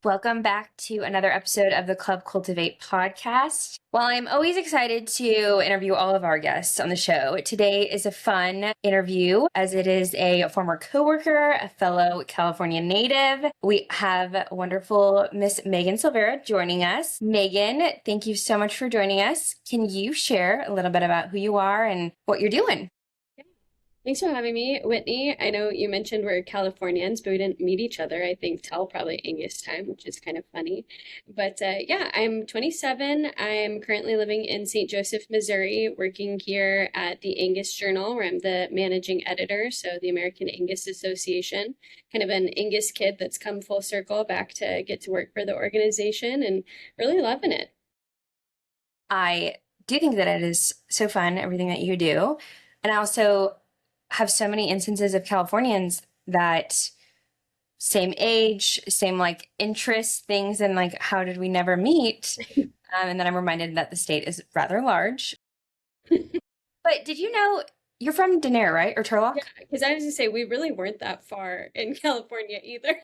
Welcome back to another episode of the Club Cultivate podcast. While I'm always excited to interview all of our guests on the show, today is a fun interview as it is a former coworker, a fellow California native. We have wonderful Miss Megan Silveira joining us. Megan, thank you so much for joining us. Can you share a little bit about who you are and what you're doing? Thanks for having me, Whitney. I know you mentioned we're Californians, but we didn't meet each other, I think, till probably Angus time, which is kind of funny. But yeah, I'm 27. I'm currently living in St. Joseph, Missouri, working here at the Angus Journal, where I'm the managing editor, so the American Angus Association. Kind of an Angus kid that's come full circle back to get to work for the organization and really loving it. I do think that it is so fun, everything that you do. And I also have so many instances of Californians that same age, same like interests, things, and like, how did we never meet? And then I'm reminded that the state is rather large. But did you know you're from Denair, right? Or Turlock? Yeah, because I was going to say, we really weren't that far in California either.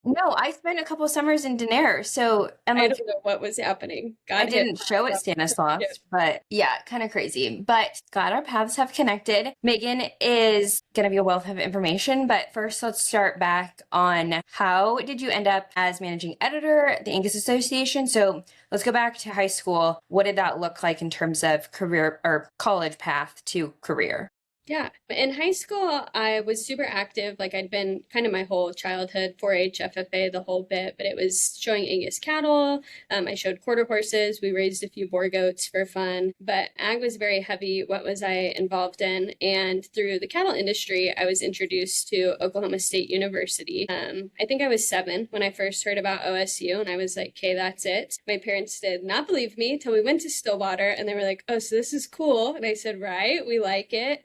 No, I spent a couple of summers in Denair. So, and I like, don't know what was happening. I God didn't hit show it Stanislaus, but yeah, kind of crazy. But glad our paths have connected. Megan is going to be a wealth of information, but first let's start back on how did you end up as managing editor at the Angus Association? So let's go back to high school. What did that look like in terms of career or college path to career? Yeah. In high school, I was super active. Like I'd been kind of my whole childhood, 4-H, FFA, the whole bit, but it was showing Angus cattle. I showed quarter horses. We raised a few boar goats for fun, but ag was very heavy. What was I involved in? And through the cattle industry, I was introduced to Oklahoma State University. I think I was 7 when I first heard about OSU, and I was like, okay, that's it. My parents did not believe me until we went to Stillwater, and they were like, oh, so this is cool. And I said, right, we like it.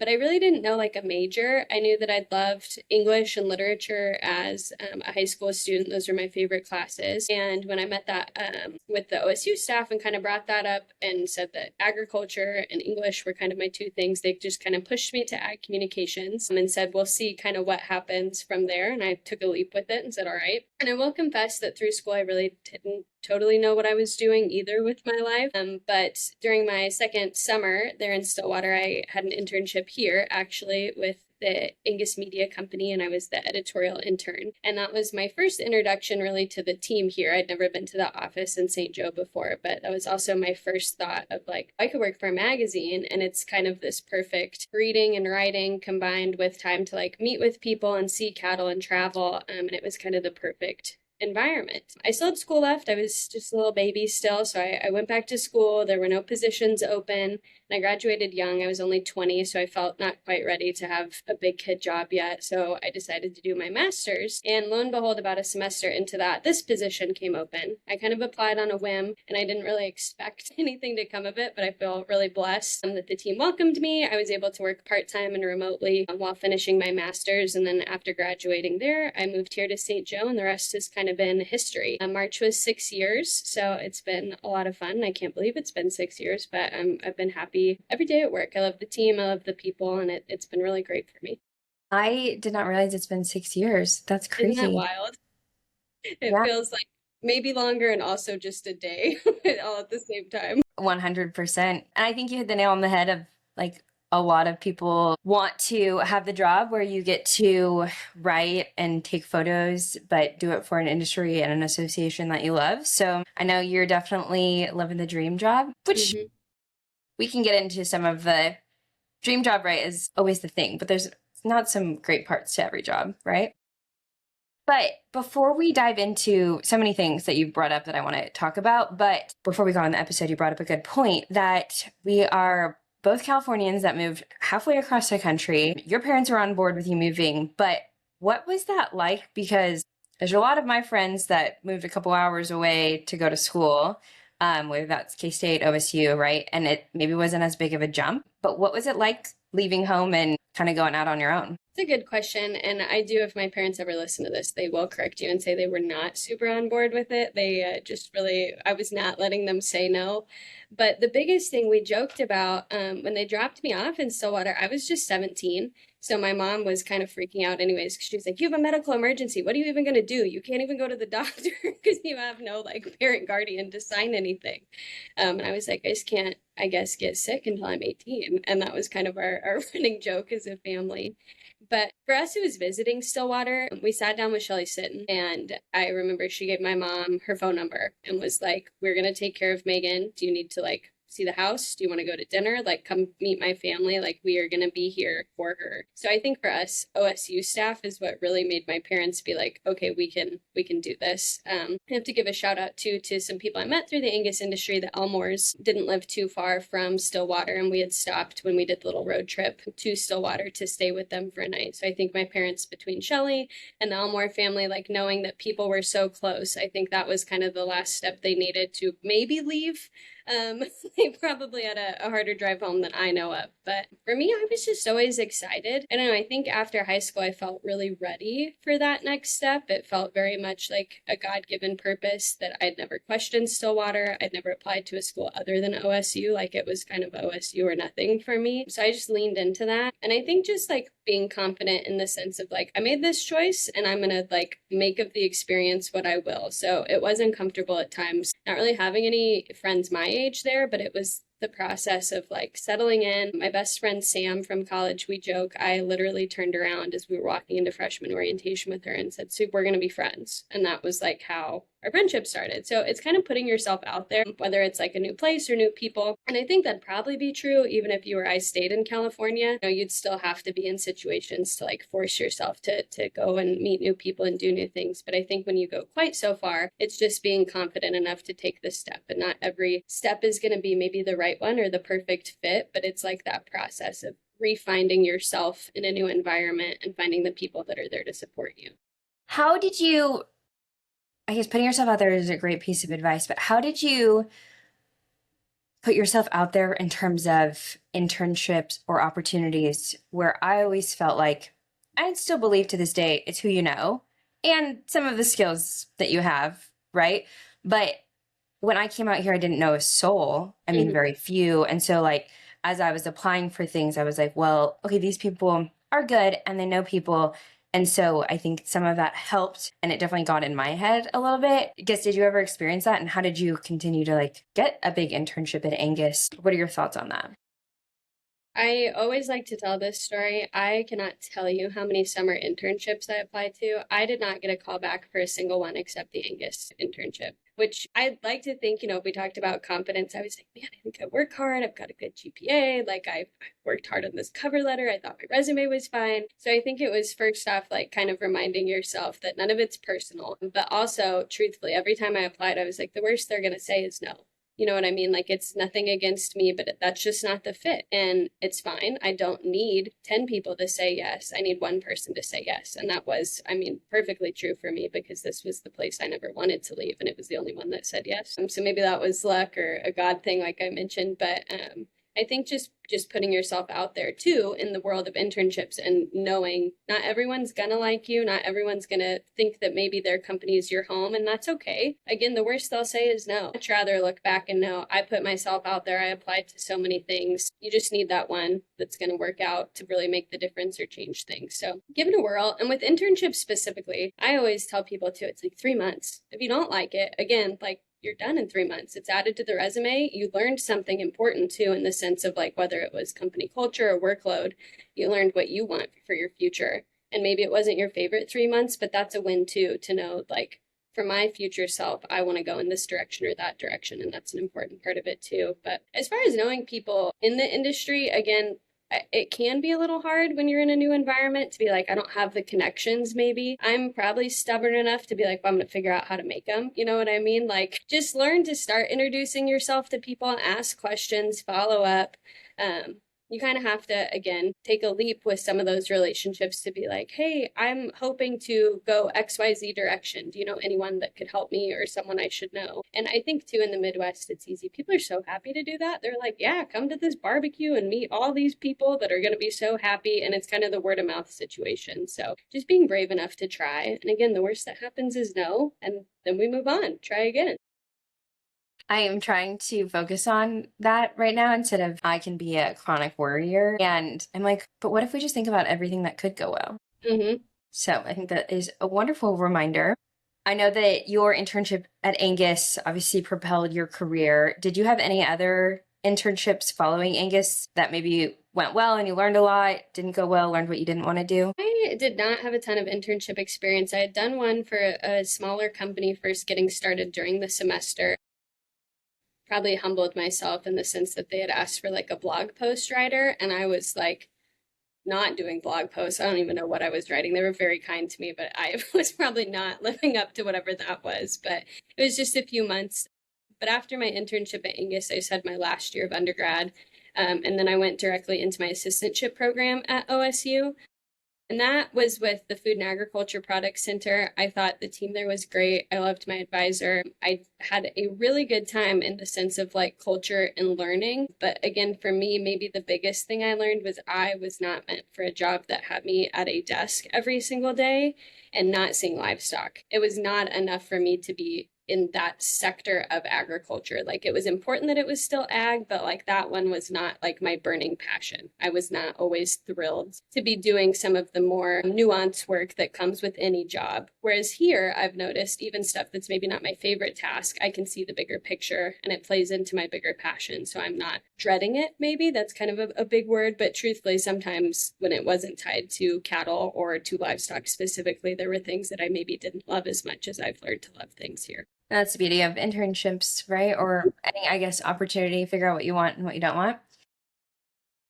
But I really didn't know like a major. I knew that I'd loved English and literature as a high school student. Those were my favorite classes. And when I met that with the OSU staff and kind of brought that up and said that agriculture and English were kind of my two things, they just kind of pushed me to ag communications and said, we'll see kind of what happens from there. And I took a leap with it and said, all right. And I will confess that through school, I really didn't totally know what I was doing either with my life. But during my second summer there in Stillwater, I had an internship here actually with the Angus Media Company, and I was the editorial intern. And that was my first introduction really to the team here. I'd never been to the office in St. Joe before, but that was also my first thought of like, I could work for a magazine, and it's kind of this perfect reading and writing combined with time to like meet with people and see cattle and travel. And it was kind of the perfect environment. I still had school left. I was just a little baby still. So I went back to school. There were no positions open. And I graduated young. I was only 20. So I felt not quite ready to have a big kid job yet. So I decided to do my master's. And lo and behold, about a semester into that, this position came open. I kind of applied on a whim, and I didn't really expect anything to come of it, but I feel really blessed that the team welcomed me. I was able to work part-time and remotely while finishing my master's. And then after graduating there, I moved here to St. Joe, and the rest has kind of been history. March was 6 years, so it's been a lot of fun. I can't believe it's been 6 years, but I've been happy every day at work. I love the team, I love the people, and it's been really great for me. I did not realize it's been 6 years. That's crazy. Isn't that wild? It feels like maybe longer and also just a day all at the same time. 100%. And I think you hit the nail on the head of like, a lot of people want to have the job where you get to write and take photos, but do it for an industry and an association that you love. So I know you're definitely living the dream job, which we can get into some of the dream job, right, is always the thing, but there's not some great parts to every job, right? But before we dive into so many things that you've brought up that I want to talk about, but before we go on the episode, you brought up a good point that we are both Californians that moved halfway across the country. Your parents were on board with you moving, but what was that like? Because there's a lot of my friends that moved a couple hours away to go to school, whether that's K-State, OSU, right? And it maybe wasn't as big of a jump, but what was it like leaving home and kind of going out on your own? It's a good question. And I do, if my parents ever listen to this, they will correct you and say they were not super on board with it. They just really, I was not letting them say no. But the biggest thing we joked about when they dropped me off in Stillwater, I was just 17. So my mom was kind of freaking out anyways, because she was like, you have a medical emergency. What are you even going to do? You can't even go to the doctor because you have no like parent guardian to sign anything. And I was like, I just can't, I guess, get sick until I'm 18. And that was kind of our running joke as a family. But for us who was visiting Stillwater, we sat down with Shelly Sitton, and I remember she gave my mom her phone number and was like, we're going to take care of Megan. Do you need to like see the house? Do you want to go to dinner? Like, come meet my family. Like, we are going to be here for her. So I think for us, OSU staff is what really made my parents be like, okay, we can do this. I have to give a shout out too to some people I met through the Angus industry. The Elmores didn't live too far from Stillwater, and we had stopped when we did the little road trip to Stillwater to stay with them for a night. So I think my parents, between Shelly and the Elmore family, like knowing that people were so close, I think that was kind of the last step they needed to maybe leave. They probably had a harder drive home than I know of. But for me, I was just always excited. I don't know, I think after high school, I felt really ready for that next step. It felt very much like a God-given purpose that I'd never questioned Stillwater. I'd never applied to a school other than OSU. Like it was kind of OSU or nothing for me. So I just leaned into that. And I think just like being confident in the sense of like, I made this choice and I'm going to like make of the experience what I will. So it was uncomfortable at times, not really having any friends my age there, but it was the process of like settling in. My best friend Sam from college, we joke, I literally turned around as we were walking into freshman orientation with her and said, Soup, we're going to be friends. And that was like how our friendship started. So it's kind of putting yourself out there, whether it's like a new place or new people. And I think that'd probably be true even if you or I stayed in California. You know, you'd still have to be in situations to like force yourself to go and meet new people and do new things. But I think when you go quite so far, it's just being confident enough to take the step. And not every step is going to be maybe the right one or the perfect fit, but it's like that process of refinding yourself in a new environment and finding the people that are there to support you. How did you, I guess putting yourself out there is a great piece of advice, but how did you put yourself out there in terms of internships or opportunities where I always felt like, I still believe to this day, it's who you know and some of the skills that you have, right? But when I came out here, I didn't know a soul. I mean, very few. And so like, as I was applying for things, I was like, well, okay, these people are good and they know people. And so I think some of that helped, and it definitely got in my head a little bit. I guess, did you ever experience that? And how did you continue to like get a big internship at Angus? What are your thoughts on that? I always like to tell this story. I cannot tell you how many summer internships I applied to. I did not get a call back for a single one except the Angus internship, which I'd like to think, you know, if we talked about confidence, I was like, man, I think I work hard. I've got a good GPA. Like I worked hard on this cover letter. I thought my resume was fine. So I think it was first off, like kind of reminding yourself that none of it's personal, but also truthfully, every time I applied, I was like, the worst they're going to say is no. You know what I mean? Like it's nothing against me, but that's just not the fit. And it's fine. I don't need 10 people to say yes. I need one person to say yes. And that was, I mean, perfectly true for me because this was the place I never wanted to leave. And it was the only one that said yes. So maybe that was luck or a God thing, like I mentioned. But I think just putting yourself out there too in the world of internships and knowing not everyone's gonna like you, not everyone's gonna think that maybe their company is your home, and that's okay. Again, the worst they'll say is no. I'd rather look back and know I put myself out there, I applied to so many things. You just need that one that's gonna work out to really make the difference or change things. So give it a whirl. And with internships specifically, I always tell people too, it's like 3 months. If you don't like it, again, like you're done in 3 months. It's added to the resume. You learned something important too, in the sense of like whether it was company culture or workload, you learned what you want for your future. And maybe it wasn't your favorite 3 months, but that's a win too, to know like for my future self, I want to go in this direction or that direction. And that's an important part of it too. But as far as knowing people in the industry, again, it can be a little hard when you're in a new environment to be like, I don't have the connections maybe. I'm probably stubborn enough to be like, well, I'm going to figure out how to make them. You know what I mean? Like just learn to start introducing yourself to people and ask questions, follow up. You kind of have to, again, take a leap with some of those relationships to be like, hey, I'm hoping to go XYZ direction. Do you know anyone that could help me or someone I should know? And I think too, in the Midwest, it's easy. People are so happy to do that. They're like, yeah, come to this barbecue and meet all these people that are going to be so happy. And it's kind of the word of mouth situation. So just being brave enough to try. And again, the worst that happens is no. And then we move on, try again. I am trying to focus on that right now instead of I can be a chronic worrier. And I'm like, but what if we just think about everything that could go well? Mm-hmm. So I think that is a wonderful reminder. I know that your internship at Angus obviously propelled your career. Did you have any other internships following Angus that maybe went well and you learned a lot, didn't go well, learned what you didn't want to do? I did not have a ton of internship experience. I had done one for a smaller company first getting started during the semester. Probably humbled myself in the sense that they had asked for like a blog post writer, and I was like, not doing blog posts. I don't even know what I was writing. They were very kind to me, but I was probably not living up to whatever that was. But it was just a few months. But after my internship at Angus, I just had my last year of undergrad. And then I went directly into my assistantship program at OSU. And that was with the Food and Agriculture Products Center. I thought the team there was great. I loved my advisor. I had a really good time in the sense of like culture and learning. But again, for me, maybe the biggest thing I learned was I was not meant for a job that had me at a desk every single day and not seeing livestock. It was not enough for me to be in that sector of agriculture. Like it was important that it was still ag, but like that one was not like my burning passion. I was not always thrilled to be doing some of the more nuanced work that comes with any job. Whereas here, I've noticed even stuff that's maybe not my favorite task, I can see the bigger picture and it plays into my bigger passion. So I'm not dreading it, maybe. That's kind of a big word, but truthfully, sometimes when it wasn't tied to cattle or to livestock specifically, there were things that I maybe didn't love as much as I've learned to love things here. That's the beauty of internships, right? Or any, I guess, opportunity to figure out what you want and what you don't want.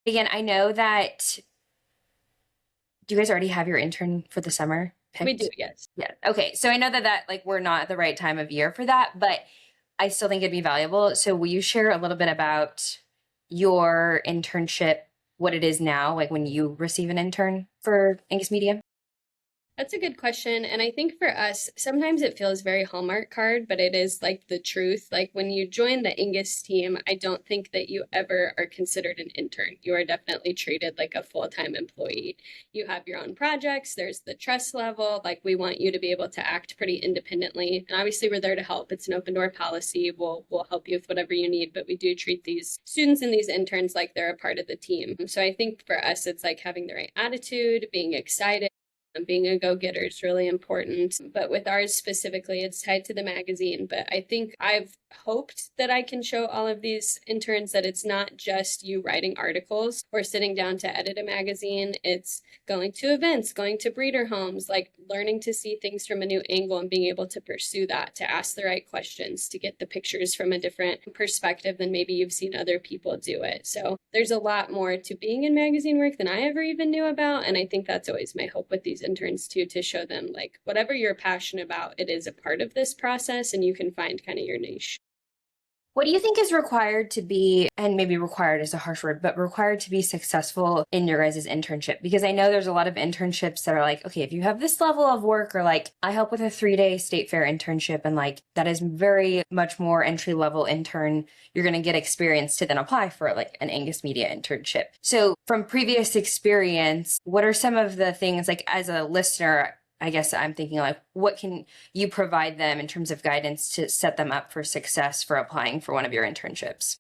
Again, I know that. Do you guys already have your intern for the summer picked? We do, yes. Yeah. Okay. So I know that like we're not at the right time of year for that, but I still think it'd be valuable. So will you share a little bit about your internship, what it is now, like when you receive an intern for Angus Media? That's a good question. And I think for us, sometimes it feels very Hallmark card, but it is like the truth. Like when you join the Angus team, I don't think that you ever are considered an intern. You are definitely treated like a full-time employee. You have your own projects, there's the trust level. Like we want you to be able to act pretty independently. And obviously we're there to help. It's an open door policy. We'll help you with whatever you need, but we do treat these students and these interns like they're a part of the team. So I think for us, it's like having the right attitude, being excited. Being a go-getter is really important, but with ours specifically, it's tied to the magazine. But I think I've hoped that I can show all of these interns that it's not just you writing articles or sitting down to edit a magazine. It's going to events, going to breeder homes, like learning to see things from a new angle and being able to pursue that, to ask the right questions, to get the pictures from a different perspective than maybe you've seen other people do it. So there's a lot more to being in magazine work than I ever even knew about. And I think that's always my hope with these interns too, to show them like whatever you're passionate about, it is a part of this process and you can find kind of your niche. What do you think is required to be, and maybe required is a harsh word, but required to be successful in your guys' internship? Because I know there's a lot of internships that are like, okay, if you have this level of work, or like I help with a 3-day state fair internship, and like that is very much more entry level intern. You're going to get experience to then apply for like an Angus Media internship. So from previous experience, what are some of the things like as a listener, I guess I'm thinking like, what can you provide them in terms of guidance to set them up for success for applying for one of your internships?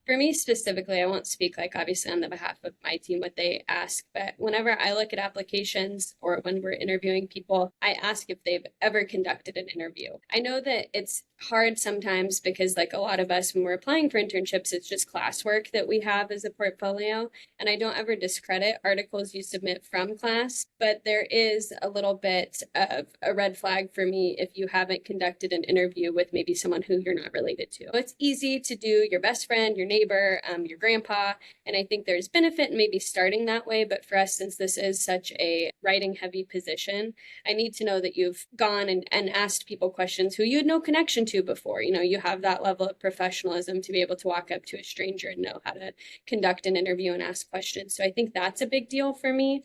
For me specifically, I won't speak like obviously on the behalf of my team what they ask, but whenever I look at applications or when we're interviewing people, I ask if they've ever conducted an interview. I know that it's hard sometimes because like a lot of us when we're applying for internships, it's just classwork that we have as a portfolio. And I don't ever discredit articles you submit from class, but there is a little bit of a red flag for me if you haven't conducted an interview with maybe someone who you're not related to. It's easy to do your best friend, your neighbor, your grandpa, and I think there's benefit in maybe starting that way. But for us, since this is such a writing heavy position, I need to know that you've gone and asked people questions who you had no connection to before. You know, you have that level of professionalism to be able to walk up to a stranger and know how to conduct an interview and ask questions. So I think that's a big deal for me.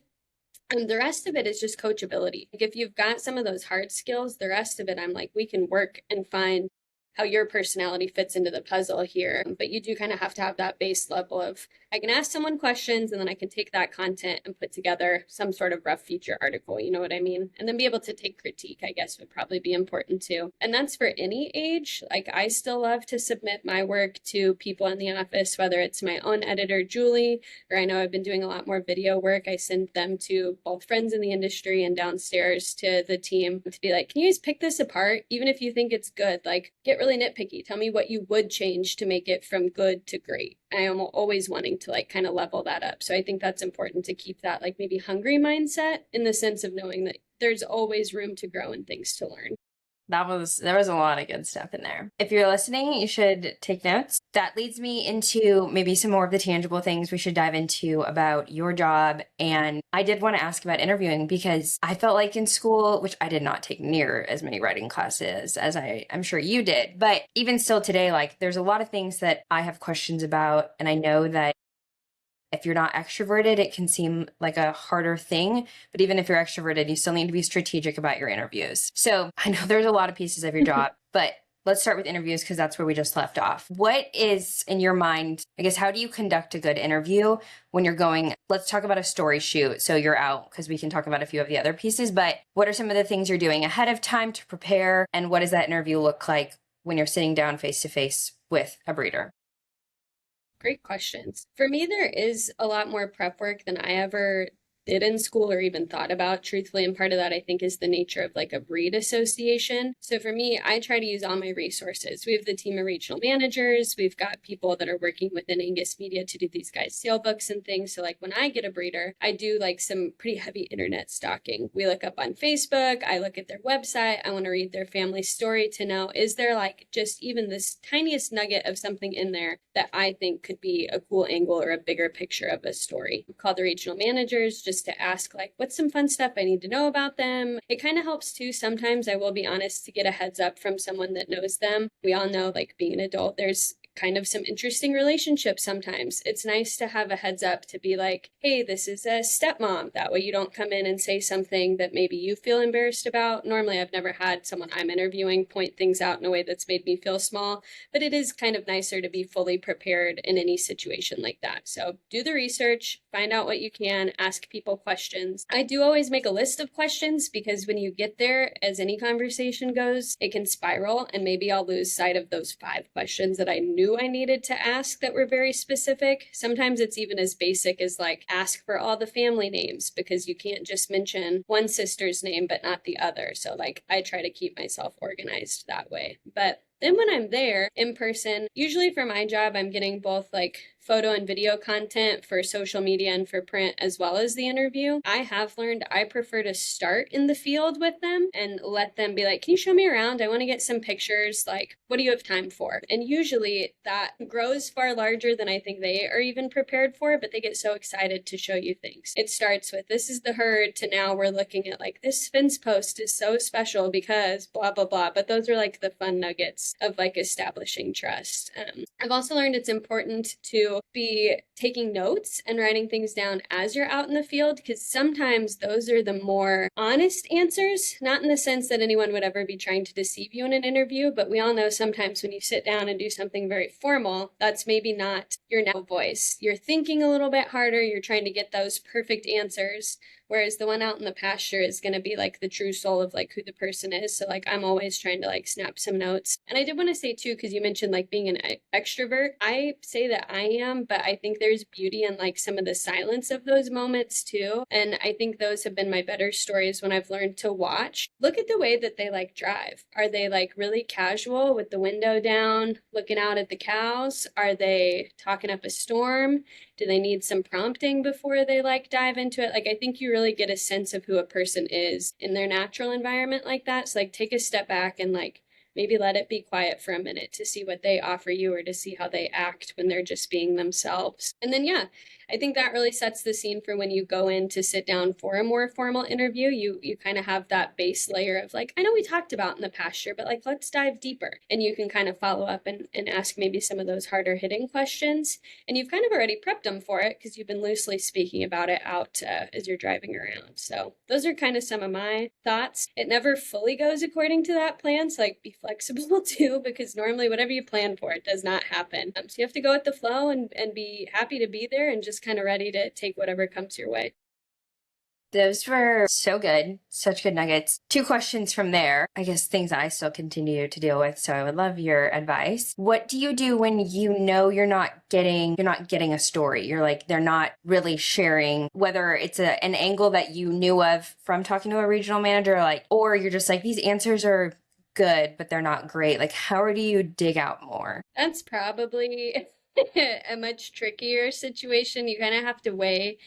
And the rest of it is just coachability. Like if you've got some of those hard skills, the rest of it, I'm like, we can work and find how your personality fits into the puzzle here. But you do kind of have to have that base level of, I can ask someone questions and then I can take that content and put together some sort of rough feature article, you know what I mean? And then be able to take critique, I guess, would probably be important too. And that's for any age. Like, I still love to submit my work to people in the office, whether it's my own editor, Julie, or I know I've been doing a lot more video work. I send them to both friends in the industry and downstairs to the team to be like, can you guys pick this apart? Even if you think it's good, like, get really nitpicky. Tell me what you would change to make it from good to great. I am always wanting to like kind of level that up. So I think that's important to keep that like maybe hungry mindset, in the sense of knowing that there's always room to grow and things to learn. There was a lot of good stuff in there. If you're listening, you should take notes. That leads me into maybe some more of the tangible things we should dive into about your job. And I did want to ask about interviewing, because I felt like in school, which I did not take near as many writing classes as I'm sure you did, but even still today, like, there's a lot of things that I have questions about. And I know that if you're not extroverted, it can seem like a harder thing. But even if you're extroverted, you still need to be strategic about your interviews. So I know there's a lot of pieces of your job, but let's start with interviews, because that's where we just left off. What is, in your mind, I guess, how do you conduct a good interview when you're going, let's talk about a story shoot. So you're out, because we can talk about a few of the other pieces, but what are some of the things you're doing ahead of time to prepare? And what does that interview look like when you're sitting down face to face with a breeder? Great questions. For me, there is a lot more prep work than I ever did in school or even thought about, truthfully. And part of that, I think, is the nature of like a breed association. So for me, I try to use all my resources. We have the team of regional managers. We've got people that are working within Angus Media to do these guys' sale books and things. So like when I get a breeder, I do like some pretty heavy internet stalking. We look up on Facebook. I look at their website. I want to read their family story to know, is there like just even this tiniest nugget of something in there that I think could be a cool angle or a bigger picture of a story. Call the regional managers just to ask, like, what's some fun stuff I need to know about them? It kind of helps too. Sometimes, I will be honest, to get a heads up from someone that knows them. We all know, like, being an adult, there's kind of some interesting relationships sometimes. It's nice to have a heads up to be like, hey, this is a stepmom. That way you don't come in and say something that maybe you feel embarrassed about. Normally, I've never had someone I'm interviewing point things out in a way that's made me feel small, but it is kind of nicer to be fully prepared in any situation like that. So do the research, find out what you can, ask people questions. I do always make a list of questions, because when you get there, as any conversation goes, it can spiral, and maybe I'll lose sight of those 5 questions that I knew I needed to ask that were very specific. Sometimes it's even as basic as like, ask for all the family names, because you can't just mention one sister's name but not the other. So like, I try to keep myself organized that way. But then when I'm there in person, usually for my job, I'm getting both like photo and video content for social media and for print, as well as the interview. I have learned I prefer to start in the field with them and let them be like, can you show me around? I want to get some pictures. Like, what do you have time for? And usually that grows far larger than I think they are even prepared for, but they get so excited to show you things. It starts with, this is the herd, to now we're looking at like, this fence post is so special because blah, blah, blah. But those are like the fun nuggets of like establishing trust. I've also learned it's important to be taking notes and writing things down as you're out in the field, because sometimes those are the more honest answers, not in the sense that anyone would ever be trying to deceive you in an interview, but we all know sometimes when you sit down and do something very formal, that's maybe not your natural voice. You're thinking a little bit harder, you're trying to get those perfect answers. Whereas the one out in the pasture is going to be like the true soul of like who the person is. So like, I'm always trying to like snap some notes. And I did want to say too, because you mentioned like being an extrovert, I say that I am, but I think there's beauty in like some of the silence of those moments too. And I think those have been my better stories when I've learned to watch. Look at the way that they like drive. Are they like really casual with the window down, looking out at the cows? Are they talking up a storm? Do they need some prompting before they like dive into it? Like, I think you really get a sense of who a person is in their natural environment like that. So like, take a step back and like maybe let it be quiet for a minute to see what they offer you, or to see how they act when they're just being themselves. And then, yeah, I think that really sets the scene for when you go in to sit down for a more formal interview. You kind of have that base layer of like, I know we talked about in the pasture, but like, let's dive deeper. And you can kind of follow up and ask maybe some of those harder hitting questions. And you've kind of already prepped them for it, because you've been loosely speaking about it out as you're driving around. So those are kind of some of my thoughts. It never fully goes according to that plan. So like, flexible too, because normally whatever you plan for, it does not happen. So you have to go with the flow and be happy to be there and just kind of ready to take whatever comes your way. Those were so good. Such good nuggets. 2 questions from there. I guess things I still continue to deal with. So I would love your advice. What do you do when you know you're not getting a story? You're like, they're not really sharing, whether it's an angle that you knew of from talking to a regional manager, like, or you're just like, these answers are good, but they're not great. Like, how do you dig out more? That's probably a much trickier situation. You kind of have to weigh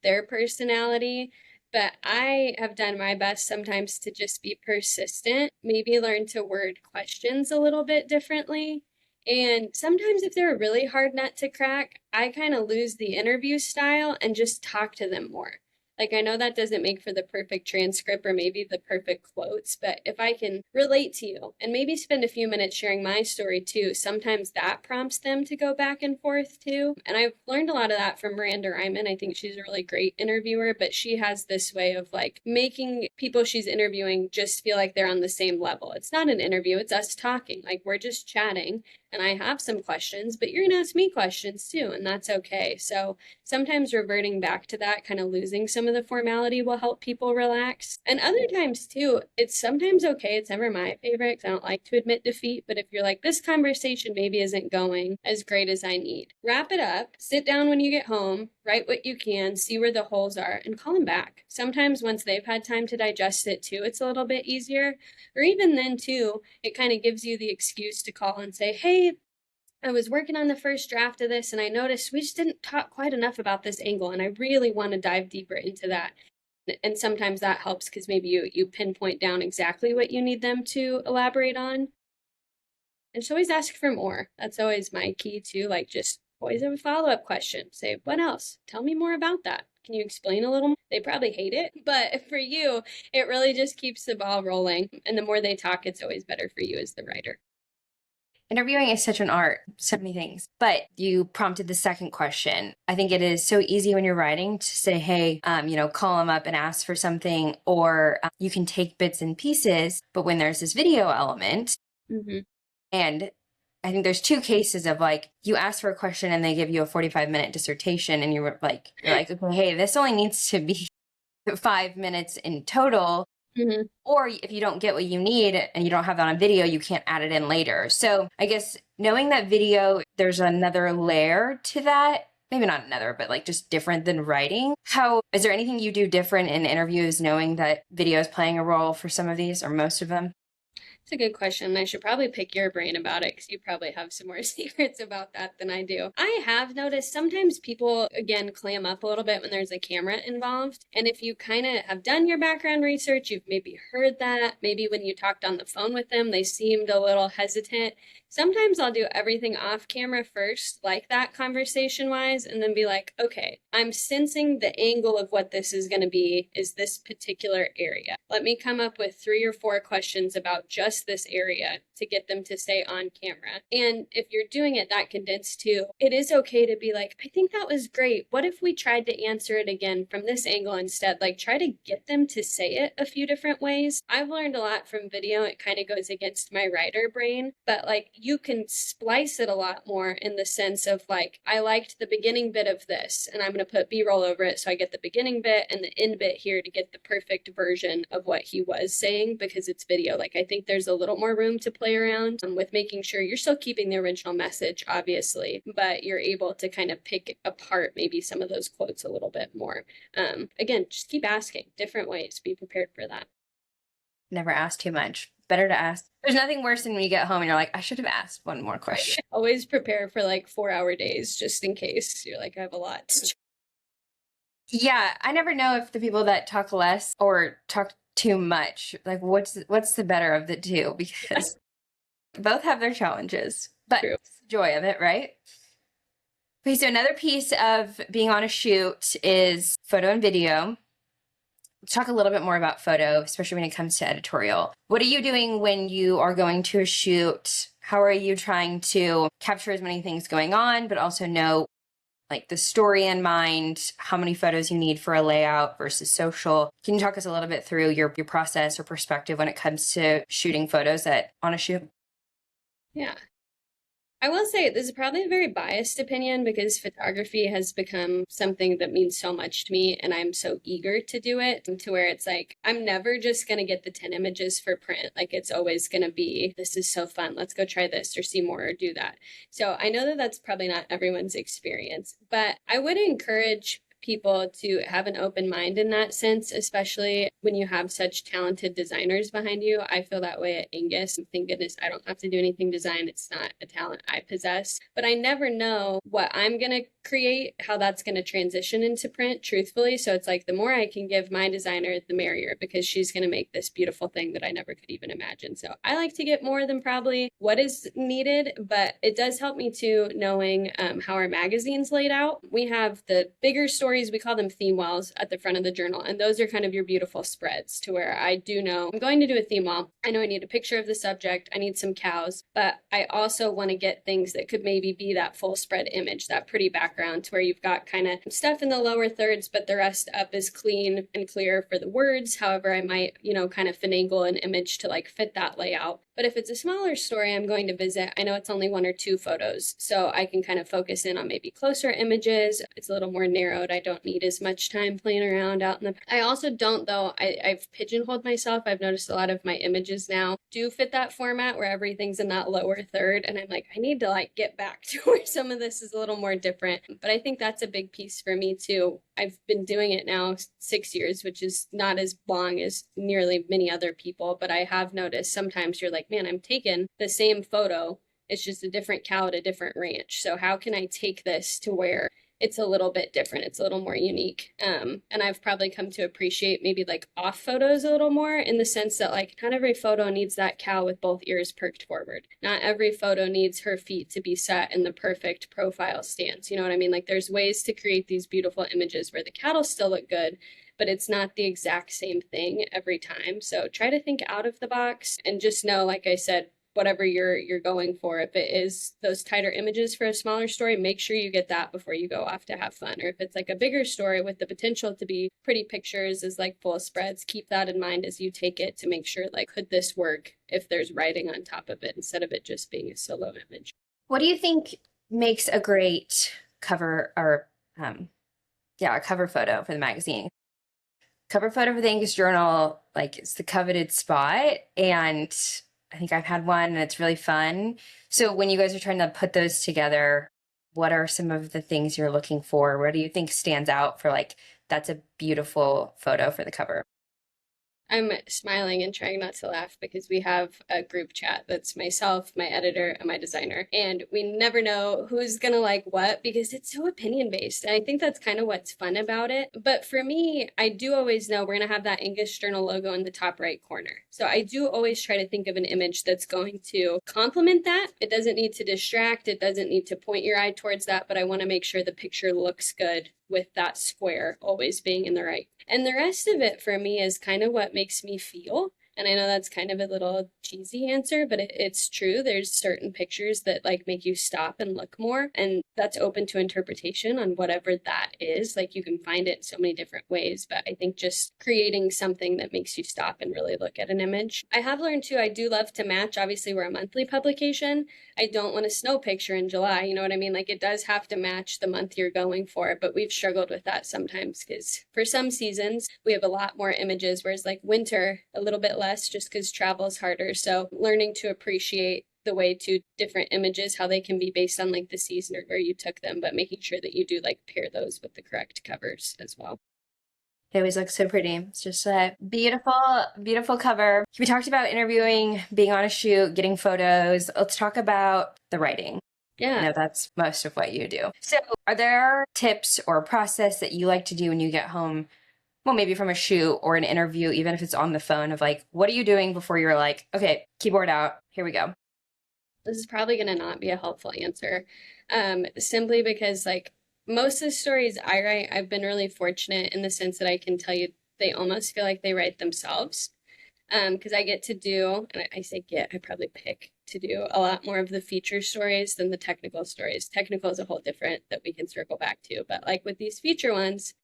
their personality. But I have done my best sometimes to just be persistent, maybe learn to word questions a little bit differently. And sometimes, if they're a really hard nut to crack, I kind of lose the interview style and just talk to them more. Like, I know that doesn't make for the perfect transcript or maybe the perfect quotes, but if I can relate to you and maybe spend a few minutes sharing my story too, sometimes that prompts them to go back and forth too. And I've learned a lot of that from Miranda Ryman. I think she's a really great interviewer, but she has this way of like making people she's interviewing just feel like they're on the same level. It's not an interview, it's us talking. Like, we're just chatting and I have some questions, but you're gonna ask me questions too, and that's okay. So sometimes reverting back to that, kind of losing some of the formality, will help people relax. And other times too, it's sometimes okay. It's never my favorite because I don't like to admit defeat, but if you're like, this conversation maybe isn't going as great as I need, wrap it up, sit down when you get home, write what you can, see where the holes are, and call them back. Sometimes once they've had time to digest it too, it's a little bit easier. Or even then too, it kind of gives you the excuse to call and say, hey, I was working on the first draft of this and I noticed we just didn't talk quite enough about this angle and I really want to dive deeper into that. And sometimes that helps because maybe you pinpoint down exactly what you need them to elaborate on. And just always ask for more. That's always my key too. Like, just always have a follow-up question. Say, what else? Tell me more about that. Can you explain a little more? They probably hate it, but for you, it really just keeps the ball rolling. And the more they talk, it's always better for you as the writer. Interviewing is such an art, so many things. But you prompted the second question. I think it is so easy when you're writing to say, hey, call them up and ask for something, or you can take bits and pieces. But when there's this video element, and I think there's 2 cases of like, you ask for a question and they give you a 45-minute dissertation and you're like, okay, hey, this only needs to be 5 minutes in total. Or if you don't get what you need and you don't have that on video, you can't add it in later. So I guess knowing that video, there's another layer to that. Maybe not another, but like just different than writing. Is there anything you do different in interviews knowing that video is playing a role for some of these or most of them? It's a good question. I should probably pick your brain about it because you probably have some more secrets about that than I do. I have noticed sometimes people, again, clam up a little bit when there's a camera involved. And if you kind of have done your background research, you've maybe heard that. Maybe when you talked on the phone with them, they seemed a little hesitant. Sometimes I'll do everything off camera first, like that conversation wise, and then be like, okay, I'm sensing the angle of what this is going to be is this particular area. Let me come up with 3 or 4 questions about just this area to get them to say on camera. And if you're doing it that condensed too, it is okay to be like, I think that was great. What if we tried to answer it again from this angle instead? Like, try to get them to say it a few different ways. I've learned a lot from video. It kind of goes against my writer brain, but like, you can splice it a lot more in the sense of like, I liked the beginning bit of this and I'm going to put B-roll over it so I get the beginning bit and the end bit here to get the perfect version of what he was saying because it's video. Like, I think there's a little more room to play around with making sure you're still keeping the original message, obviously, but you're able to kind of pick apart maybe some of those quotes a little bit more. Again, just keep asking different ways. Be prepared for that. Never ask too much. Better to ask. There's nothing worse than when you get home and you're like, I should have asked one more question. Always prepare for like 4-hour days just in case you're like, I have a lot. Yeah, I never know if the people that talk less or talk too much, like what's the better of the two, because both have their challenges, but it's the joy of it, right? Okay, so another piece of being on a shoot is photo and video. Let's talk a little bit more about photo, especially when it comes to editorial. What are you doing when you are going to a shoot? How are you trying to capture as many things going on, but also know like the story in mind, how many photos you need for a layout versus social. Can you talk us a little bit through your process or perspective when it comes to shooting photos on a shoot? Yeah. I will say this is probably a very biased opinion because photography has become something that means so much to me, and I'm so eager to do it to where it's like, I'm never just going to get the 10 images for print. Like, it's always going to be, this is so fun. Let's go try this or see more or do that. So I know that that's probably not everyone's experience, but I would encourage people to have an open mind in that sense, especially when you have such talented designers behind you. I feel that way at Angus. Thank goodness I don't have to do anything design. It's not a talent I possess, but I never know what I'm going to create, how that's going to transition into print, truthfully. So it's like, the more I can give my designer, the merrier, because she's going to make this beautiful thing that I never could even imagine. So I like to get more than probably what is needed, but it does help me too, knowing how our magazine's laid out. We have the bigger stories, we call them theme walls, at the front of the journal, and those are kind of your beautiful spreads to where I do know I'm going to do a theme wall. I know I need a picture of the subject, I need some cows, but I also want to get things that could maybe be that full spread image, that pretty background to where you've got kind of stuff in the lower thirds, but the rest up is clean and clear for the words. However, I might, kind of finagle an image to like fit that layout. But if it's a smaller story I'm going to visit, I know it's only 1 or 2 photos, so I can kind of focus in on maybe closer images. It's a little more narrowed. I don't need as much time playing around out in the... I also don't, though, I've pigeonholed myself. I've noticed a lot of my images now do fit that format where everything's in that lower third, and I'm like, I need to like get back to where some of this is a little more different. But I think that's a big piece for me too. I've been doing it now 6 years, which is not as long as nearly many other people, but I have noticed sometimes you're like, man, I'm taking the same photo, it's just a different cow at a different ranch. So how can I take this to where it's a little bit different, it's a little more unique? And I've probably come to appreciate maybe like off photos a little more, in the sense that like not every photo needs that cow with both ears perked forward. Not every photo needs her feet to be set in the perfect profile stance. You know what I mean? Like, there's ways to create these beautiful images where the cattle still look good, but it's not the exact same thing every time. So try to think out of the box and just know, like I said, whatever you're going for, if it is those tighter images for a smaller story, make sure you get that before you go off to have fun. Or if it's like a bigger story with the potential to be pretty pictures as like full spreads, keep that in mind as you take it to make sure, like, could this work if there's writing on top of it instead of it just being a solo image. What do you think makes a great cover or, a cover photo for the magazine? Cover photo for the Angus Journal, like, it's the coveted spot, and I think I've had one and it's really fun. So when you guys are trying to put those together, what are some of the things you're looking for? What do you think stands out for like, that's a beautiful photo for the cover? I'm smiling and trying not to laugh because we have a group chat that's myself, my editor, and my designer. And we never know who's going to like what because it's so opinion based. And I think that's kind of what's fun about it. But for me, I do always know we're going to have that Angus Journal logo in the top right corner. So I do always try to think of an image that's going to complement that. It doesn't need to distract. It doesn't need to point your eye towards that. But I want to make sure the picture looks good with that square always being in the right. And the rest of it for me is kind of what makes me feel. And I know that's kind of a little cheesy answer, but it's true. There's certain pictures that like make you stop and look more. And that's open to interpretation on whatever that is. Like, you can find it in so many different ways. But I think just creating something that makes you stop and really look at an image. I have learned too, I do love to match. Obviously, we're a monthly publication. I don't want a snow picture in July. You know what I mean? Like, it does have to match the month you're going for. But we've struggled with that sometimes because for some seasons, we have a lot more images, whereas like winter, a little bit less just because travel is harder. So learning to appreciate the way to different images, how they can be based on like the season or where you took them, but making sure that you do like pair those with the correct covers as well. They always look so pretty. It's just a beautiful, beautiful cover. We talked about interviewing, being on a shoot, getting photos. Let's talk about the writing. Yeah. I know that's most of what you do. So are there tips or a process that you like to do when you get home? Well, maybe from a shoot or an interview, even if it's on the phone, of like, what are you doing before you're like, okay, keyboard out, here we go. This is probably going to not be a helpful answer, simply because like most of the stories I write, I've been really fortunate in the sense that I can tell you they almost feel like they write themselves. Because I get to do, and I say get, I probably pick to do a lot more of the feature stories than the technical stories. Technical is a whole different that we can circle back to, but like with these feature ones,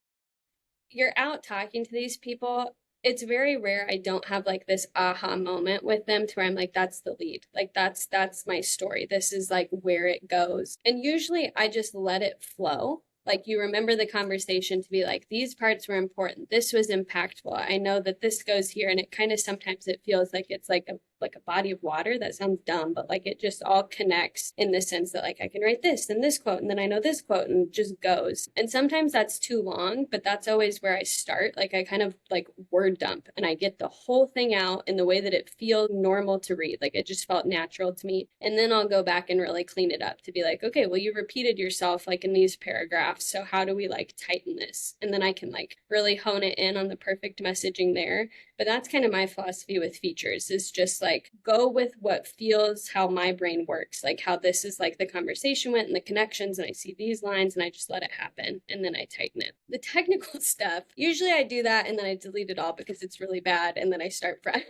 you're out talking to these people. It's very rare I don't have like this aha moment with them to where I'm like, that's the lead. Like that's my story. This is like where it goes. And usually I just let it flow. Like you remember the conversation to be like, these parts were important. This was impactful. I know that this goes here. And it kind of sometimes it feels like it's like a body of water. That sounds dumb, but like it just all connects in the sense that like I can write this and this quote and then I know this quote and it just goes. And sometimes that's too long, but that's always where I start. Like I kind of like word dump and I get the whole thing out in the way that it feels normal to read. Like it just felt natural to me. And then I'll go back and really clean it up to be like, okay, well, you repeated yourself like in these paragraphs. So how do we like tighten this? And then I can like really hone it in on the perfect messaging there. But that's kind of my philosophy with features is just like go with what feels how my brain works, like how this is like the conversation went and the connections and I see these lines and I just let it happen and then I tighten it. The technical stuff, usually I do that and then I delete it all because it's really bad and then I start fresh.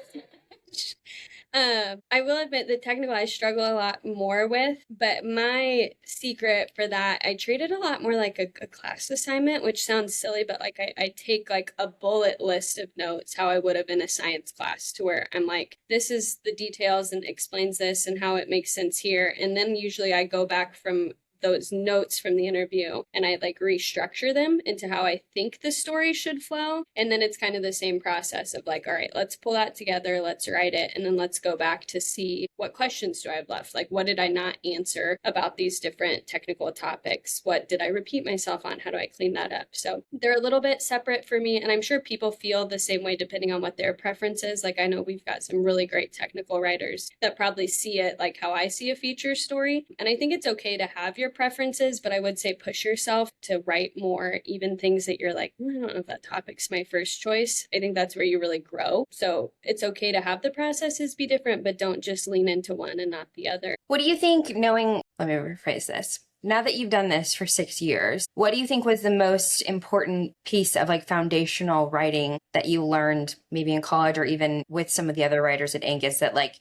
I will admit the technical I struggle a lot more with, but my secret for that, I treat it a lot more like a class assignment, which sounds silly, but like I take like a bullet list of notes, how I would have in a science class to where I'm like, this is the details and explains this and how it makes sense here. And then usually I go back from those notes from the interview and I like restructure them into how I think the story should flow. And then it's kind of the same process of like, all right, let's pull that together, let's write it, and then let's go back to see what questions do I have left? Like, what did I not answer about these different technical topics? What did I repeat myself on? How do I clean that up? So they're a little bit separate for me. And I'm sure people feel the same way depending on what their preference is. Like, I know we've got some really great technical writers that probably see it like how I see a feature story. And I think it's okay to have your preferences, but I would say push yourself to write more, even things that you're like, I don't know if that topic's my first choice. I think that's where you really grow. So it's okay to have the processes be different, but don't just lean into one and not the other. What do you think, let me rephrase this. Now that you've done this for 6 years, what do you think was the most important piece of like foundational writing that you learned maybe in college or even with some of the other writers at Angus that like,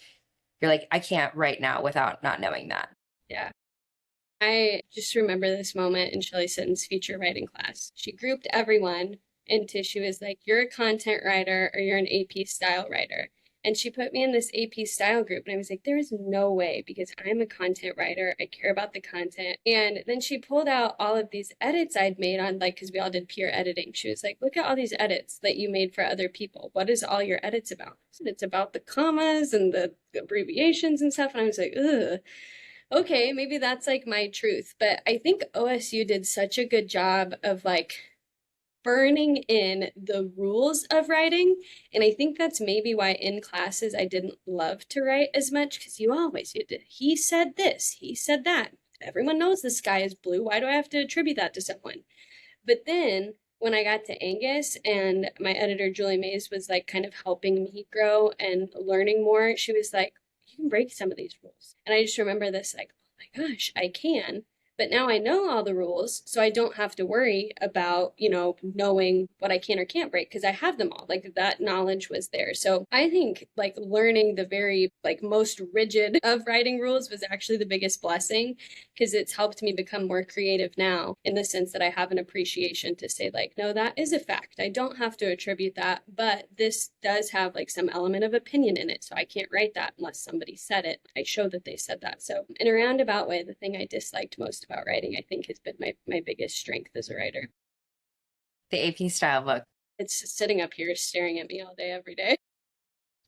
you're like, I can't write now without not knowing that? Yeah. I just remember this moment in Shelley Sitton's feature writing class. She grouped everyone into, she was like, you're a content writer or you're an AP style writer. And she put me in this AP style group. And I was like, there is no way because I'm a content writer. I care about the content. And then she pulled out all of these edits I'd made on like, because we all did peer editing. She was like, look at all these edits that you made for other people. What is all your edits about? I said, it's about the commas and the abbreviations and stuff. And I was like, ugh. Okay, maybe that's like my truth. But I think OSU did such a good job of like burning in the rules of writing. And I think that's maybe why in classes I didn't love to write as much because he said this, he said that. Everyone knows the sky is blue. Why do I have to attribute that to someone? But then when I got to Angus and my editor, Julie Mays, was like kind of helping me grow and learning more, she was like, you can break some of these rules. And I just remember this like, oh my gosh, I can. But now I know all the rules, so I don't have to worry about, knowing what I can or can't break because I have them all. Like that knowledge was there. So I think like learning the very like most rigid of writing rules was actually the biggest blessing because it's helped me become more creative now in the sense that I have an appreciation to say like, no, that is a fact. I don't have to attribute that, but this does have like some element of opinion in it. So I can't write that unless somebody said it. I show that they said that. So in a roundabout way, the thing I disliked most about writing, I think has been my biggest strength as a writer. The AP style book. It's sitting up here staring at me all day, every day.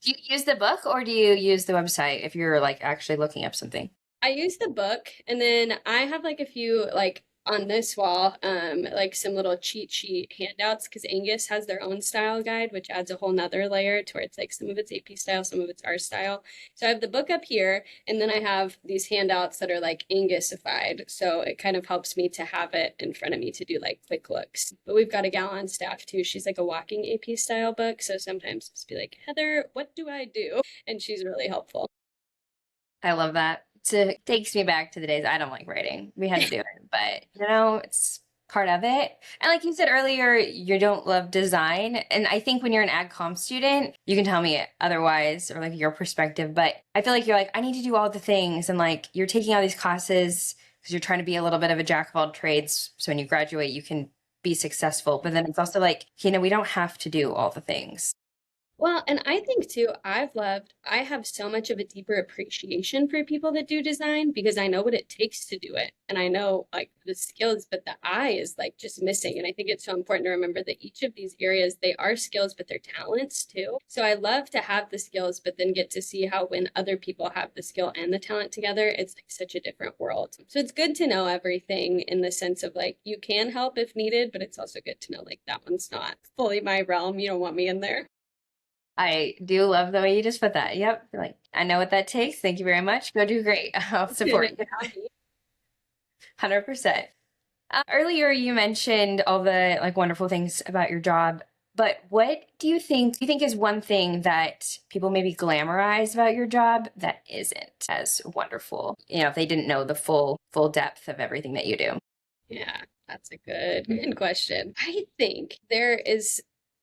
Do you use the book or do you use the website if you're like actually looking up something? I use the book and then I have like a few like on this wall, like some little cheat sheet handouts because Angus has their own style guide, which adds a whole nother layer to where it's like some of it's AP style, some of it's our style. So I have the book up here and then I have these handouts that are like Angusified. So it kind of helps me to have it in front of me to do like quick looks. But we've got a gal on staff too. She's like a walking AP style book. So sometimes just be like, Heather, what do I do? And she's really helpful. I love that. It takes me back to the days I don't like writing. We had to do it, but it's part of it. And like you said earlier, you don't love design. And I think when you're an ag comm student, you can tell me otherwise or like your perspective. But I feel like you're like, I need to do all the things. And like you're taking all these classes because you're trying to be a little bit of a jack of all trades. So when you graduate, you can be successful. But then it's also like, we don't have to do all the things. Well, and I think too, I have so much of a deeper appreciation for people that do design because I know what it takes to do it. And I know like the skills, but the eye is like just missing. And I think it's so important to remember that each of these areas, they are skills, but they're talents too. So I love to have the skills, but then get to see how when other people have the skill and the talent together, it's like such a different world. So it's good to know everything in the sense of like, you can help if needed, but it's also good to know like that one's not fully my realm. You don't want me in there. I do love the way you just put that. Yep. Like, I know what that takes. Thank you very much. Go do great. I'll support you. 100%. Earlier, you mentioned all the like wonderful things about your job, but what do you think is one thing that people maybe glamorize about your job that isn't as wonderful? If they didn't know the full depth of everything that you do. Yeah, that's a good question. I think there is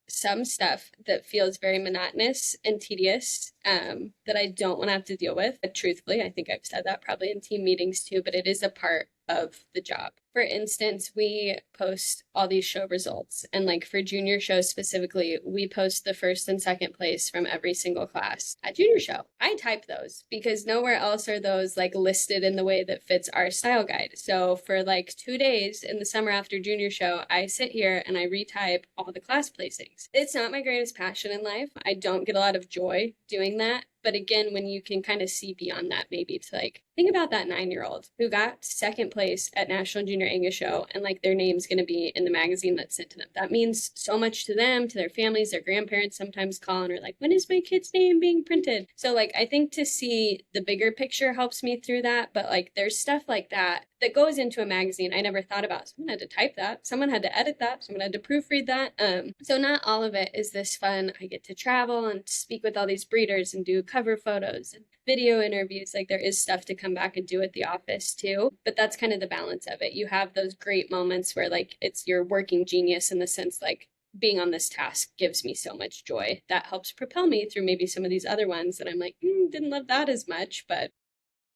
some stuff that feels very monotonous and tedious that I don't want to have to deal with. But truthfully, I think I've said that probably in team meetings too, but it is a part of the job. For instance, we post all these show results. And like for junior shows specifically, we post the first and second place from every single class at junior show. I type those because nowhere else are those like listed in the way that fits our style guide. So for like 2 days in the summer after junior show, I sit here and I retype all the class placings. It's not my greatest passion in life. I don't get a lot of joy doing that. But again, when you can kind of see beyond that, maybe it's like, think about that 9-year-old who got second place at National Junior Angus Show and like their name's going to be in the magazine that's sent to them. That means so much to them, to their families, their grandparents sometimes call and are like, when is my kid's name being printed? So like, I think to see the bigger picture helps me through that. But like, there's stuff like that that goes into a magazine I never thought about. Someone had to type that. Someone had to edit that. Someone had to proofread that. So not all of it is this fun. I get to travel and speak with all these breeders and do cover photos and video interviews. Like there is stuff to come back and do at the office too. But that's kind of the balance of it. You have those great moments where like it's your working genius in the sense like being on this task gives me so much joy. That helps propel me through maybe some of these other ones that I'm like, didn't love that as much, but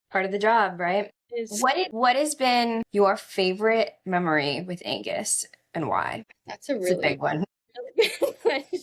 Part of the job, right? is What has been your favorite memory with Angus and why? that's a It's a really, big one. really good question.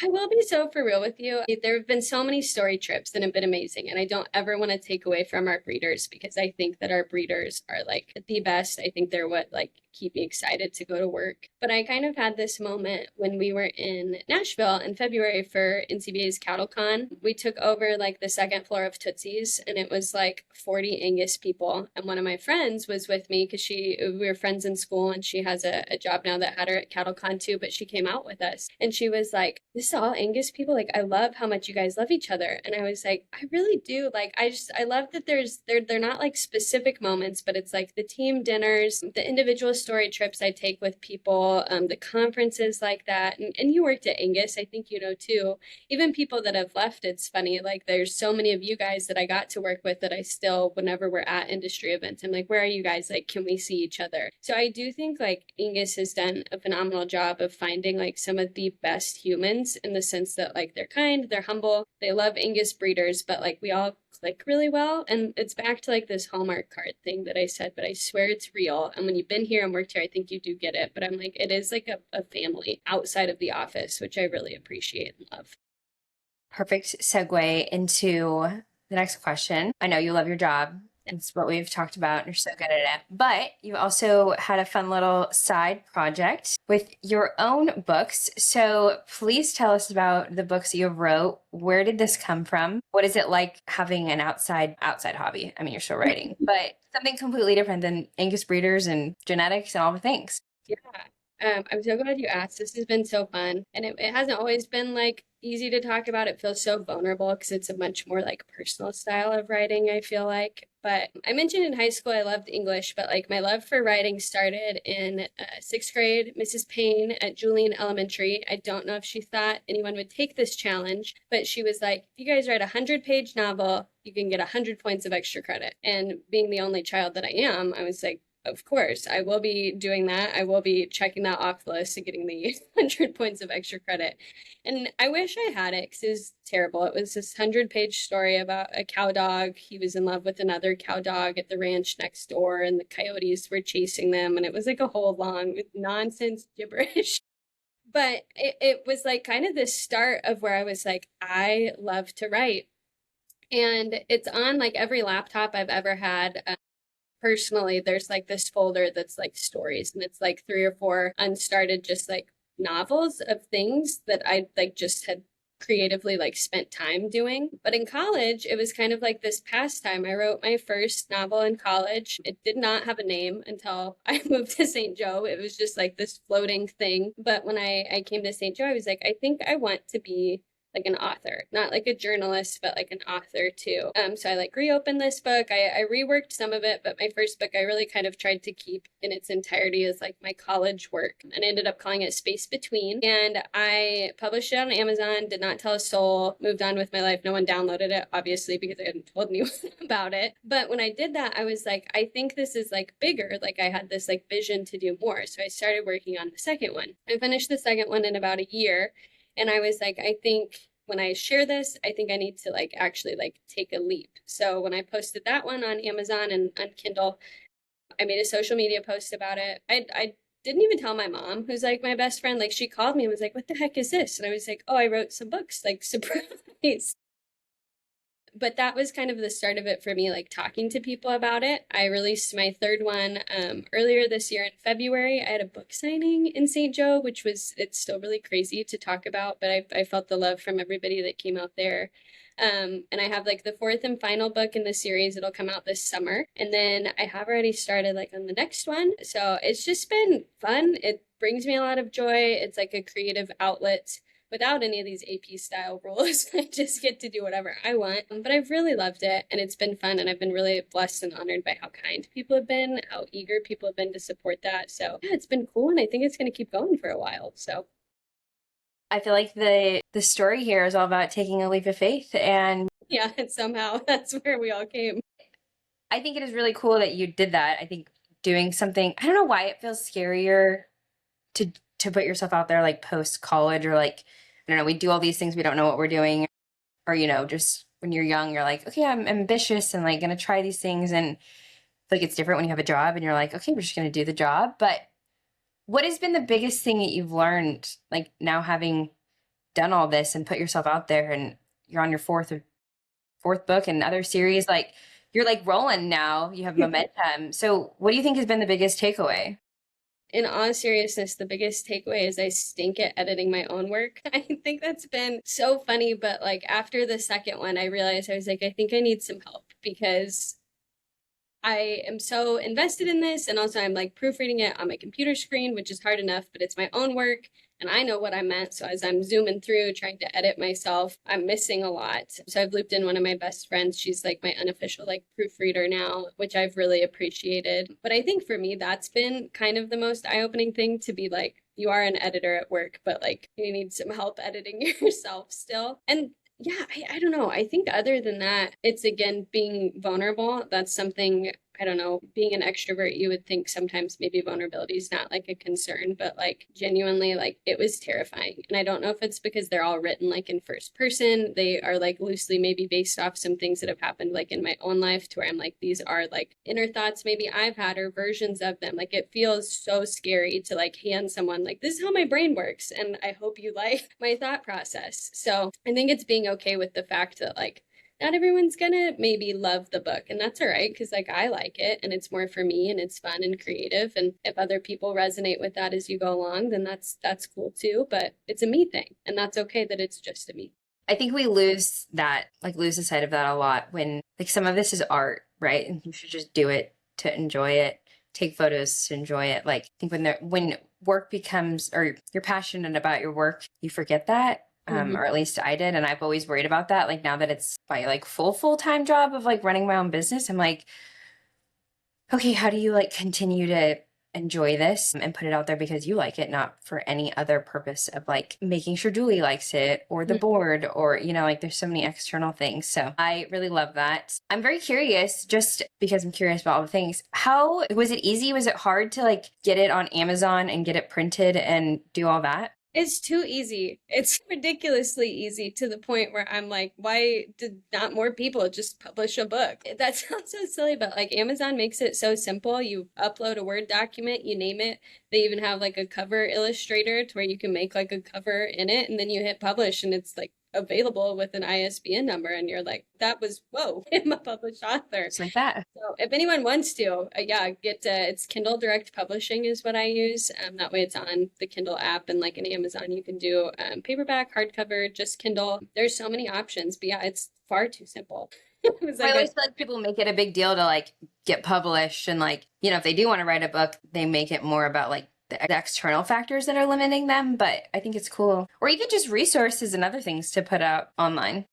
I will be so for real with you. There have been so many story trips that have been amazing, and I don't ever want to take away from our breeders because I think that our breeders are like the best. I think they're what like keep me excited to go to work. But I kind of had this moment when we were in Nashville in February for NCBA's CattleCon. We took over like the second floor of Tootsie's, and it was like 40 Angus people. And one of my friends was with me because we were friends in school, and she has a job now that had her at CattleCon too, but she came out with us. And she was like, this is all Angus people. Like, I love how much you guys love each other. And I was like, I really do. Like, I love that they're not like specific moments, but it's like the team dinners, the individual story trips I take with people, the conferences like that. And you worked at Angus, I think you know too. Even people that have left, it's funny. Like there's so many of you guys that I got to work with that I still, whenever we're at industry events, I'm like, where are you guys? Like, can we see each other? So I do think like Angus has done a phenomenal job of finding like some of the best humans in the sense that like they're kind, they're humble, they love Angus breeders, but like we all click really well. And it's back to like this Hallmark card thing that I said, but I swear it's real. And when you've been here and worked here, I think you do get it. But I'm like, it is like a family outside of the office, which I really appreciate and love. Perfect segue into the next question. I know you love your job. It's what we've talked about, and you're so good at it. But you also had a fun little side project with your own books. So please tell us about the books that you wrote. Where did this come from? What is it like having an outside hobby? I mean, you're still writing, but something completely different than Angus breeders and genetics and all the things. Yeah. I'm so glad you asked. This has been so fun. And it hasn't always been like easy to talk about. It feels so vulnerable because it's a much more like personal style of writing, I feel like. But I mentioned in high school I loved English, but like my love for writing started in 6th grade. Mrs. Payne at Julian Elementary. I don't know if she thought anyone would take this challenge, but she was like, if you guys write a 100-page novel, you can get 100 points of extra credit. And being the only child that I am, I was like, of course, I will be doing that. I will be checking that off the list and getting the 100 points of extra credit. And I wish I had it because it was terrible. It was this 100-page story about a cow dog. He was in love with another cow dog at the ranch next door, and the coyotes were chasing them. And it was like a whole long nonsense gibberish. But it was like kind of the start of where I was like, I love to write. And it's on like every laptop I've ever had. Personally, there's like this folder that's like stories, and it's like 3 or 4 unstarted, just like novels of things that I like just had creatively like spent time doing. But in college, it was kind of like this pastime. I wrote my first novel in college. It did not have a name until I moved to St. Joe. It was just like this floating thing. But when I came to St. Joe, I was like, I think I want to be like an author, not like a journalist, but like an author too. So I like reopened this book. I reworked some of it, but my first book I really kind of tried to keep in its entirety as like my college work, and I ended up calling it Space Between. And I published it on Amazon, did not tell a soul, moved on with my life. No one downloaded it, obviously, because I hadn't told anyone about it. But when I did that, I was like, I think this is like bigger. Like I had this like vision to do more. So I started working on the second one. I finished the second one in about a year. And I was like, I think when I share this, I think I need to like actually like take a leap. So when I posted that one on Amazon and on Kindle, I made a social media post about it. I didn't even tell my mom, who's like my best friend. Like she called me and was like, what the heck is this? And I was like, oh, I wrote some books, like surprise. But that was kind of the start of it for me, like talking to people about it. I released my third one earlier this year in February. I had a book signing in St. Joe, which was, it's still really crazy to talk about, but I felt the love from everybody that came out there. And I have like the fourth and final book in the series. It'll come out this summer. And then I have already started like on the next one. So it's just been fun. It brings me a lot of joy. It's like a creative outlet without any of these AP style rules. I just get to do whatever I want. But I've really loved it, and it's been fun, and I've been really blessed and honored by how kind people have been, how eager people have been to support that. So yeah, it's been cool, and I think it's going to keep going for a while. So I feel like the story here is all about taking a leap of faith, and yeah, and somehow that's where we all came. I think it is really cool that you did that. I think doing something, I don't know why it feels scarier to put yourself out there like post college, or like, I don't know, we do all these things, we don't know what we're doing, or just when you're young, you're like, okay, I'm ambitious and like gonna try these things, and like it's different when you have a job and you're like, okay, we're just gonna do the job. But what has been the biggest thing that you've learned, like now having done all this and put yourself out there, and you're on your fourth book and other series, like you're like rolling now, you have momentum. So what do you think has been the biggest takeaway? In all seriousness, the biggest takeaway is I stink at editing my own work. I think that's been so funny, but like after the second one, I realized I was like, I think I need some help, because I am so invested in this, and also I'm like proofreading it on my computer screen, which is hard enough, but it's my own work and I know what I meant. So as I'm zooming through trying to edit myself, I'm missing a lot. So I've looped in one of my best friends. She's like my unofficial like proofreader now, which I've really appreciated. But I think for me, that's been kind of the most eye-opening thing, to be like, you are an editor at work, but like you need some help editing yourself still. And yeah, I don't know. I think other than that, it's again being vulnerable. That's something, I don't know, being an extrovert, you would think sometimes maybe vulnerability is not like a concern, but like genuinely, like it was terrifying. And I don't know if it's because they're all written like in first person. They are like loosely maybe based off some things that have happened like in my own life, to where I'm like, these are like inner thoughts maybe I've had, or versions of them. Like it feels so scary to like hand someone like, this is how my brain works, and I hope you like my thought process. So I think it's being okay with the fact that like not everyone's gonna maybe love the book, and that's all right, because like I like it and it's more for me and it's fun and creative, and if other people resonate with that as you go along, then that's cool too. But it's a me thing, and that's okay that it's just a me. I think we lose that, like lose the sight of that a lot, when like some of this is art, right? And you should just do it to enjoy it, take photos to enjoy it. Like I think when work becomes, or you're passionate about your work, you forget that. Or at least I did. And I've always worried about that. Like now that it's my like full-time job of like running my own business, I'm like, okay, how do you like continue to enjoy this and put it out there because you like it, not for any other purpose of like making sure Julie likes it or the board or, you know, like there's so many external things. So I really love that. I'm very curious, just because I'm curious about all the things. How was it easy? Was it hard to like get it on Amazon and get it printed and do all that? It's too easy. It's ridiculously easy to the point where I'm like, why did not more people just publish a book? That sounds so silly, but like Amazon makes it so simple. You upload a Word document, you name it. They even have like a cover illustrator to where you can make like a cover in it, and then you hit publish and it's like available with an ISBN number, and you're like, that was, whoa, I'm a published author. It's like that. So if anyone wants to, yeah, get it's Kindle Direct Publishing is what I use. That way it's on the Kindle app, and like in Amazon, you can do paperback, hardcover, just Kindle. There's so many options, but yeah, it's far too simple. It was I like always feel like people make it a big deal to like get published and like, you know, if they do want to write a book, they make it more about like the external factors that are limiting them, but I think it's cool. Or even just resources and other things to put out online.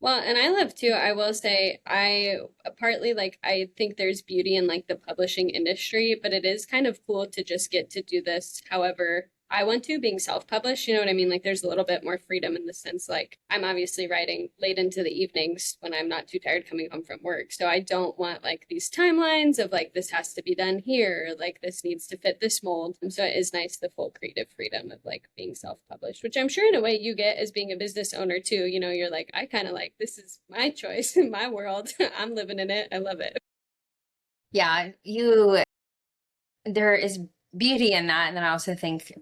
well, and I love too, I will say, I partly like, I think there's beauty in like the publishing industry, but it is kind of cool to just get to do this however I want to, being self-published, you know what I mean? Like there's a little bit more freedom in the sense like I'm obviously writing late into the evenings when I'm not too tired coming home from work. So I don't want like these timelines of like this has to be done here, like this needs to fit this mold. And so it is nice the full creative freedom of like being self-published, which I'm sure in a way you get as being a business owner too. You know, you're like, I kind of like this is my choice in my world. I'm living in it. I love it. Yeah, there is beauty in that. And then I also think,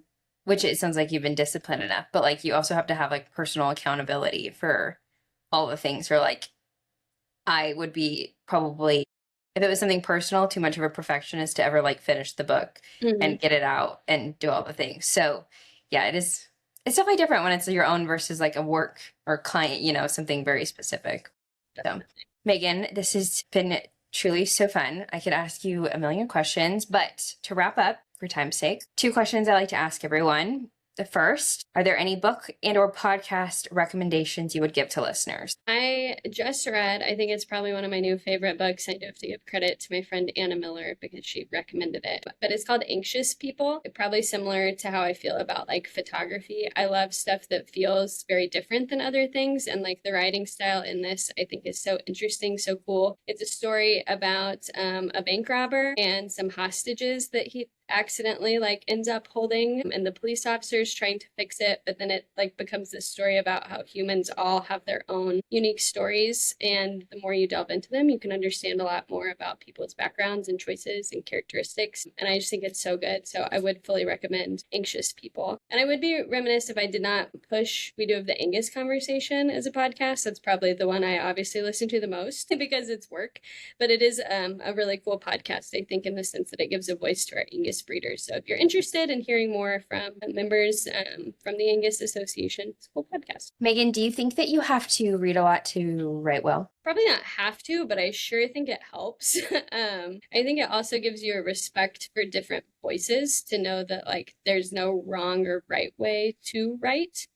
which it sounds like you've been disciplined enough, but like you also have to have like personal accountability for all the things. Or like I would be probably, if it was something personal, too much of a perfectionist to ever like finish the book and get it out and do all the things. So yeah, it's definitely different when it's your own versus like a work or client, you know, something very specific. So Megan, this has been truly so fun. I could ask you a million questions, but to wrap up, for time's sake, 2 questions I like to ask everyone. The first, are there any book and or podcast recommendations you would give to listeners? I just read, I think it's probably one of my new favorite books. I do have to give credit to my friend Anna Miller because she recommended it. But it's called Anxious People. It's probably similar to how I feel about like photography. I love stuff that feels very different than other things. And like the writing style in this, I think is so interesting, so cool. It's a story about a bank robber and some hostages that he accidentally like ends up holding, and the police officers trying to fix it, but then it like becomes this story about how humans all have their own unique stories, and the more you delve into them you can understand a lot more about people's backgrounds and choices and characteristics, and I just think it's so good. So I would fully recommend Anxious People. And I would be remiss if I did not push We Do Have the Angus Conversation as a podcast. That's probably the one I obviously listen to the most because it's work, but it is a really cool podcast, I think, in the sense that it gives a voice to our Angus breeders. So if you're interested in hearing more from members from the Angus Association, it's a cool podcast. Megan, do you think that you have to read a lot to write well? Probably not have to, but I sure think it helps. I think it also gives you a respect for different voices to know that like there's no wrong or right way to write.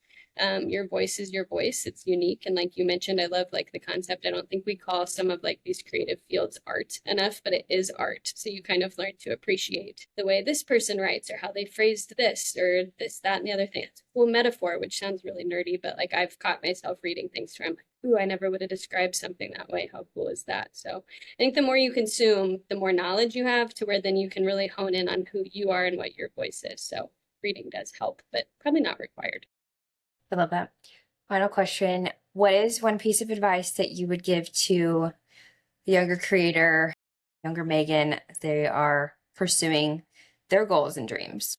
Your voice is your voice. It's unique. And like you mentioned, I love like the concept. I don't think we call some of like these creative fields art enough, but it is art. So you kind of learn to appreciate the way this person writes or how they phrased this or this, that, and the other thing. It's a cool metaphor, which sounds really nerdy, but like I've caught myself reading things where I'm like, ooh, I never would have described something that way. How cool is that? So I think the more you consume, the more knowledge you have to where then you can really hone in on who you are and what your voice is. So reading does help, but probably not required. I love that. Final question. What is one piece of advice that you would give to the younger creator, younger Megan, as they are pursuing their goals and dreams?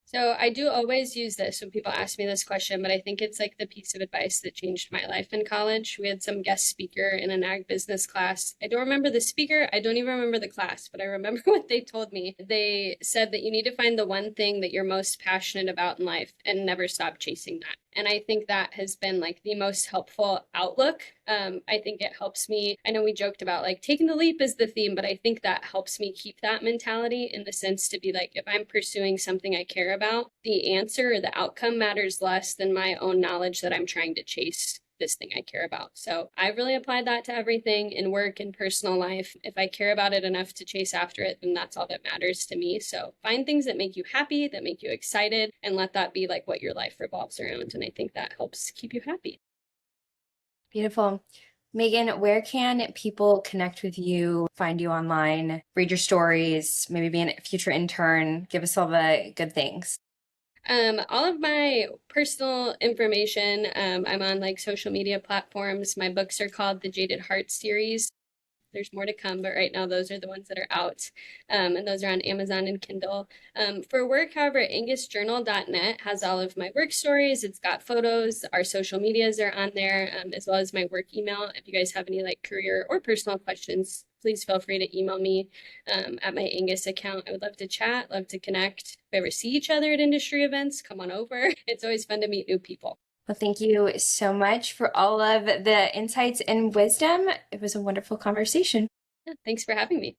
So I do always use this when people ask me this question, but I think it's like the piece of advice that changed my life in college. We had some guest speaker in an ag business class. I don't remember the speaker. I don't even remember the class, but I remember what they told me. They said that you need to find the one thing that you're most passionate about in life and never stop chasing that. And I think that has been like the most helpful outlook. I think it helps me. I know we joked about like taking the leap is the theme, but I think that helps me keep that mentality in the sense to be like, if I'm pursuing something I care about, the answer or the outcome matters less than my own knowledge that I'm trying to chase this thing I care about. So I've really applied that to everything in work and personal life. If I care about it enough to chase after it, then that's all that matters to me. So find things that make you happy, that make you excited, and let that be like what your life revolves around. And I think that helps keep you happy. Beautiful. Megan, where can people connect with you, find you online, read your stories, maybe be a future intern? Give us all the good things. All of my personal information, I'm on like social media platforms. My books are called the Jaded Heart series. There's more to come, but right now those are the ones that are out. And those are on Amazon and Kindle. For work, however, angusjournal.net has all of my work stories. It's got photos. Our social medias are on there, as well as my work email. If you guys have any like career or personal questions, please feel free to email me at my Angus account. I would love to chat, love to connect. If we ever see each other at industry events, come on over. It's always fun to meet new people. Well, thank you so much for all of the insights and wisdom. It was a wonderful conversation. Yeah, thanks for having me.